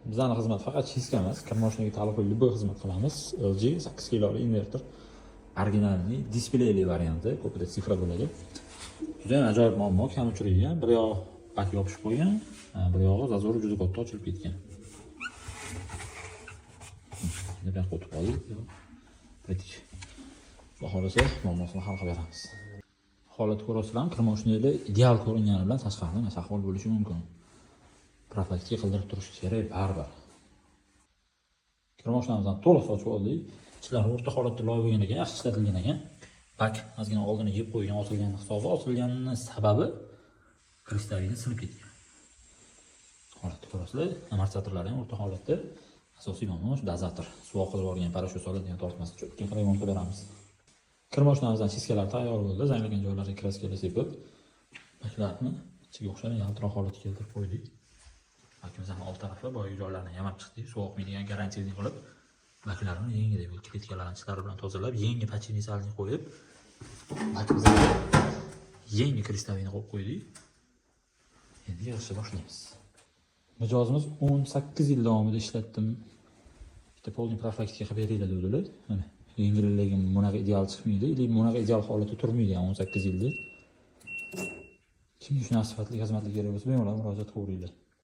Bizning xizmat faqat chiska emas, kirmoshinaga taalluqli любой xizmat qilamiz. LG 8 kiloli invertor. Originalniy displeyli varianti, ko'pida sifra bo'ladi. Juda ajoyib muammo, kam uchraydigan. Bir yoq bak yopishib qo'ygan, bir yog'i zazori juda katta ochilib ketgan. Nima qotib qoldi? Aytik. Xohlasa, muammosini hal qilib beramiz. Holat ko'rasizlarmi, kirmoshinalar ideal ko'ringani bilan tashqarida mana ahvol bo'lishi mumkin. Profilaktika qildirib turish kerak baribir. Kirmoshinamizdan to'liq sochib oldik. Ichlari o'rta holatda loy bo'lgan ekan, yaxshi ishlatilgan ekan. Bak, ozgina oldini yeb qo'ygan, osilganini hisobi, osilganini sababi kristalini sinib ketgan. Holatni ko'rasizlar, amortizatorlari ham o'rta holatda. Asosiy muammo shu dozator. Suv oqizib yuborgan parashyut soladigan tortmasi cho'tkin qilib yonib beramiz. Kirmoshinamizdan chiskalar tayyor bo'ldi. Zanglagan joylariga kraskalar sepib, baklarni ichiga o'xshagan yaltiroq holatga keltirib qo'ydik. Bakimizning old tarafi boyagi joylarni yamab chiqdik, suv oqmaydigan garantiyali qilib, baklarni yengidek bo'lib ketganlarni ichlari bilan tozalab, yangi pachini salni qo'yib, bakimizga yangi kristalini qo'yib qo'ydik. Endi yig'ishni boshlaymiz. Mijozimiz 18 yil davomida ishlatdim. Bitta polning profilaktika qilib beringlar dedilar. Mana yengilligim bunaqa ideal chiqmaydi, bunaqa ideal holatda turmaydi 18 yilda. Kimga shunaqa sifatli xizmatlar kerak bo'lsa, bemalol murojaat qilaveringlar.